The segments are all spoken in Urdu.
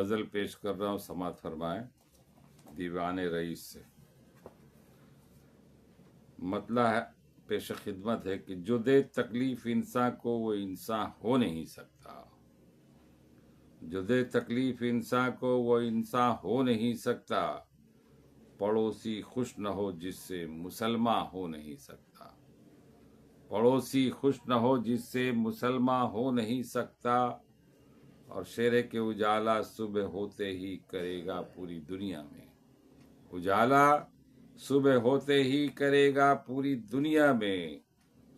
غزل پیش کر رہا ہوں، سماعت فرمائیں۔ دیوان رئیس سے مطلع ہے، پیش خدمت ہے کہ جو دے تکلیف انسان کو وہ انسان ہو نہیں سکتا۔ جو دے تکلیف انسان کو وہ انسان ہو نہیں سکتا۔ پڑوسی خوش نہ ہو جس سے مسلمان ہو نہیں سکتا۔ پڑوسی خوش نہ ہو جس سے مسلمان ہو نہیں سکتا۔ اور شعر کے اجالا صبح ہوتے ہی کرے گا پوری دنیا میں۔ اجالا صبح ہوتے ہی کرے گا پوری دنیا میں۔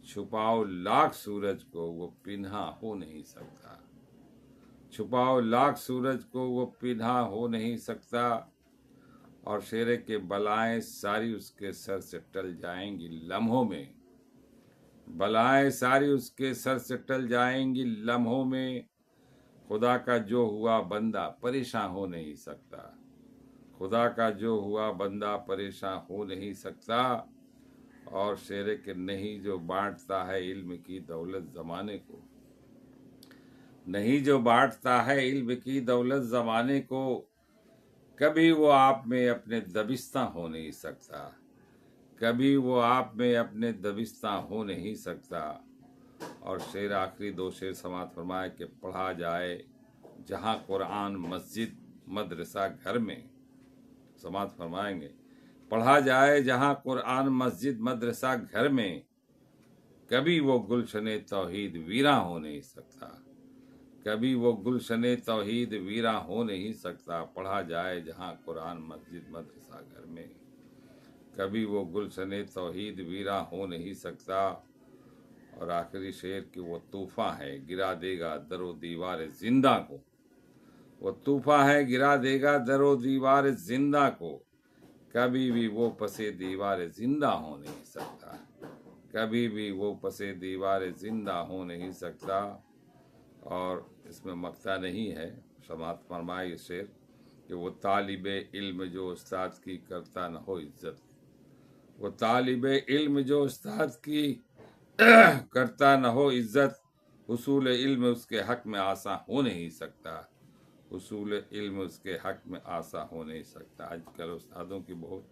چھپاؤ لاکھ سورج کو وہ پنہا ہو نہیں سکتا۔ چھپاؤ لاکھ سورج کو وہ پنہا ہو نہیں سکتا۔ اور شعر کے بلائیں ساری اس کے سر سے ٹل جائیں گی لمحوں میں۔ بلائیں ساری اس کے سر سے ٹل جائیں گی لمحوں میں۔ خدا کا جو ہوا بندہ پریشان ہو نہیں سکتا۔ خدا کا جو ہوا بندہ پریشان ہو نہیں سکتا۔ اور شعر کے نہیں جو بانٹتا ہے علم کی دولت زمانے کو۔ نہیں جو بانٹتا ہے علم کی دولت زمانے کو۔ کبھی وہ آپ میں اپنے دبستہ ہو نہیں سکتا۔ کبھی وہ آپ میں اپنے دبستہ ہو نہیں سکتا۔ اور شعر آخری دو شعر سماعت فرمائے کہ پڑھا جائے جہاں قرآن مسجد مدرسہ گھر میں۔ سماعت فرمائیں گے، پڑھا جائے جہاں قرآن مسجد مدرسہ گھر میں۔ کبھی وہ گلشن توحید ویراں ہو نہیں سکتا۔ کبھی وہ گلشن توحید ویراں ہو نہیں سکتا۔ پڑھا جائے جہاں قرآن مسجد مدرسہ گھر میں۔ کبھی وہ گلشن توحید ویراں ہو نہیں سکتا۔ اور آخری شعر کہ وہ طوفان ہے گرا دے گا در و دیوار زندہ کو۔ وہ طوفان ہے گرا دے گا در و دیوار زندہ کو۔ کبھی بھی وہ پسے دیوار زندہ ہو نہیں سکتا۔ کبھی بھی وہ پسے دیوار زندہ ہو نہیں سکتا۔ اور اس میں مقطع نہیں ہے، سماعت فرمائے شعر کہ وہ طالب علم جو استاد کی کرتا نہ ہو عزت۔ وہ طالب علم جو استاد کی کرتا نہ ہو عزت۔ حصول علم اس کے حق میں آسان ہو نہیں سکتا۔ حصول علم اس کے حق میں آسان ہو نہیں سکتا۔ آج کل استادوں کی بہت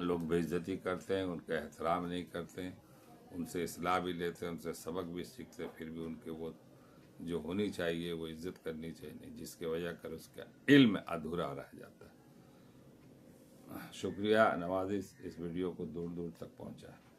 لوگ بے عزتی کرتے ہیں، ان کا احترام نہیں کرتے ہیں، ان سے اصلاح بھی لیتے ہیں، ان سے سبق بھی سیکھتے ہیں، پھر بھی ان کے وہ جو ہونی چاہیے وہ عزت کرنی چاہیے، جس کی وجہ کر اس کا علم ادھورا رہ جاتا ہے۔ شکریہ، نوازش اس ویڈیو کو دور دور تک پہنچا ہے۔